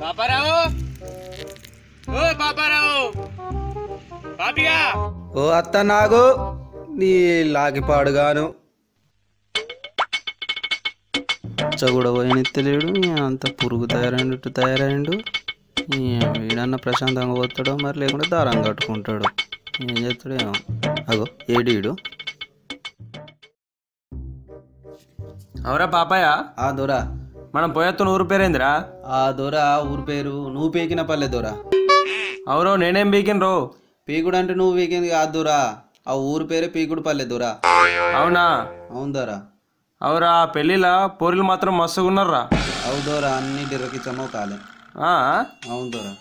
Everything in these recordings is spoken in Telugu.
పాపారావు, ఓ పాపారావు, పాపిగా ఓ అత్త నాగు నీ లాగిపాడుగాను కూడా పోయినెత్తలేడు. అంత పురుగు తయారైండు. వీడన్నా ప్రశాంతంగా పోతాడో మరి లేకుంటే దారం కట్టుకుంటాడు. ఏం చేస్తాడు ఏమో. అగో ఏడీడు. అవరా పాపాయ. ఆ దొరా మనం పోయేస్తున్న ఊరు పేరేందిరా? ఆ దొరా ఊరు పేరు నువ్వు పీకిన పల్లె దొరా. అవురో నేనేం పీకిన రో. పీకుడు అంటే నువ్వు పీకింది కాదు దొరా, ఆ ఊరు పేరే పీకుడు పల్లె దొరా. అవునా? అవును దొరా. అవురా పెళ్ళిలా పోరీలు మాత్రం మస్తుగా ఉన్నారా? అవు దొరా, అన్ని డిర్రకిచ్చమో కాలే. అవును దొరా.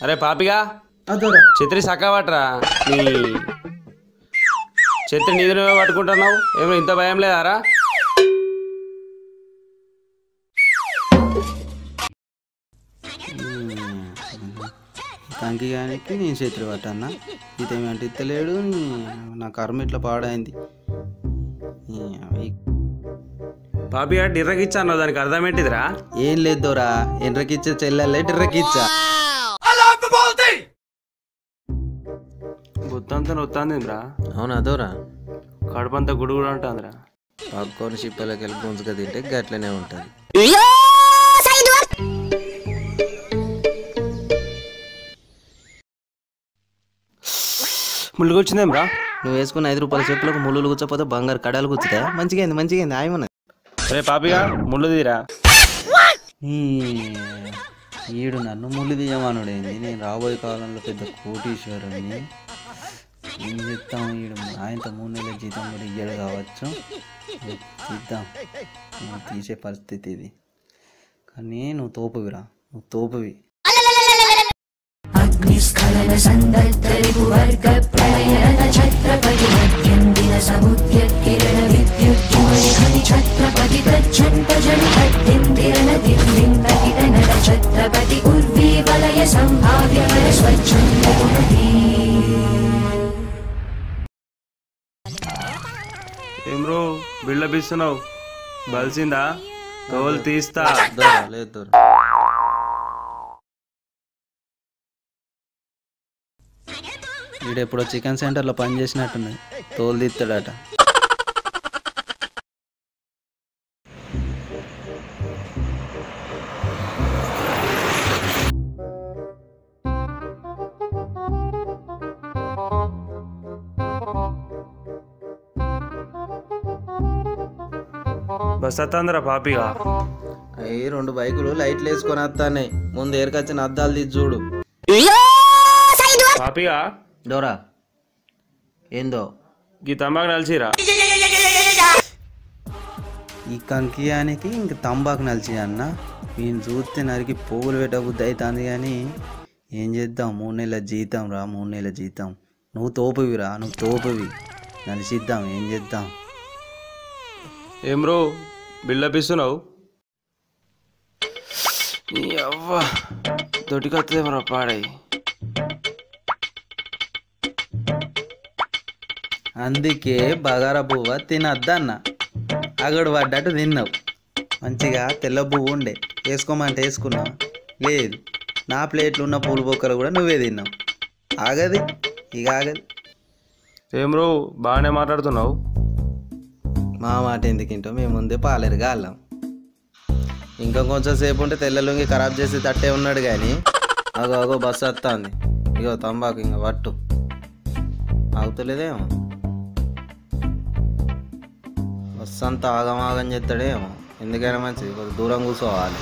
అరే పాపిగా దొరా ఛత్రి సక్కబట్రా. నీ ఛత్రి నీళ్ళు పట్టుకుంటున్నావు, ఏమో ఇంత భయం లేదారా? కంకిగానికి నేను చేతులు పట్టన్నా, ఇదేమంటే ఇత్తలేడు. నా కర్మ ఇట్లా పాడైంది. పాపిగా డిర్రకిచ్చా అన్నావు, దానికి అర్థం ఏంటిదిరా? ఏం లేదు దొరా, ఎండ్రకిచ్చా చెల్లెల్లే డిర్రకిచ్చా. గుత్తంతా నొత్తాందిరా. అవునా దొరా? కడుపంతా గుడుగుడు అంటుందిరా. పాప్కార్న్ చిప్పలకి వెళ్ళి గుంజుగా తింటే గట్లనే ఉంటుంది. ముళ్ళు వచ్చిందేమ్రా? నువ్వు వేసుకున్న 5 రూపాయల చెప్పులకు ముళ్ళు కూర్చోపోతే బంగారు కడాలు కూర్చుతాయి. మంచిగా ఆయమన్నది. అరే పాపిగా ముళ్ళు తీరా. ఈడు నన్ను ముళ్ళు తీయమనుడైంది. నేను రాబోయే కాలంలో పెద్ద కోటీశ్వరుని. ఏం చెప్తాం, ఈడు ఆయనతో 3 నెలల జీతం కూడా ఇయ్యడు కావచ్చు. తీద్దాం, నువ్వు తీసే పరిస్థితి ఇది. కానీ నువ్వు తోపువిరా, నువ్వు తోపువి. అగ్నిస్ఖలన సందర్భ ప్రళయన ఛత్రపతి మధ్యందిన సముద్ర కిరణ విద్యుత్ జ్యోతి ఛత్రపతి ప్రచండ జనపతిందిరణ దివ్లింగ కిరణ ఛత్రపతి ఉర్వీ వలయ సంభావ్య స్వచ్ఛంద గుణతి. ఏం రో బిల్డప్ ఇస్తున్నావు? బలిసిందా? తోలు తీస్తా. లేదు వీడెప్పుడో చికెన్ సెంటర్లో పని చేసినట్టున్నది, తోలు తీస్తాడట. బస్ వస్తుందిరా పాపిగా. అవి 2 బైకులు లైట్లు వేసుకొని వస్తాయి. ముందు ఏరుకొచ్చిన అద్దాలు తీసి చూడు. పాపిగా డోరా ఏందో ఈ తంబాకు నలిసిరా. ఈ కంకియానికి ఇంక తంబాకు నలిచి అన్న. వీని చూస్తే నరికి పోగులు పెట్టబుద్ధి అవుతుంది. కానీ ఏం చేద్దాం, 3 నెలల జీతం రా, 3 నెలల జీతం. నువ్వు తోపువిరా, నువ్వు తోపువి. నలిసిద్దాం, ఏం చేద్దాం. ఏం రో బిల్డప్ ఇస్తున్నావు? అవ్వ దొడ్డికొత్తదేమరా పాడాయి. అందుకే బగారా పువ్వ తినద్దన్న. అగడు పడ్డట్టు తిన్నావు. మంచిగా తెల్ల పువ్వు ఉండే, వేసుకోమంటే వేసుకున్నావు. లేదు, నా ప్లేట్లు ఉన్న పూల బొక్కలు కూడా నువ్వే తిన్నావు. ఆగది ఇక ఆగది. ఏం రో బాగానే మాట్లాడుతున్నావు. మా మాట ఎందుకింటో మేము ముందే పాలేరుగా అల్లాం. ఇంకా కొంచెం సేపు ఉంటే తెల్లలుంగి ఖరాబ్ చేసి తట్టే ఉన్నాడు. కానీ అగో బస్సు వస్తుంది. ఇగో తంబాకు ఇంకా పట్టు. ఆగుతలేదేమో, బస్సు అంతా ఆగమాగం చేస్తాడేమో. ఎందుకైనా మంచిది కొంచెం దూరం కూర్చోవాలి.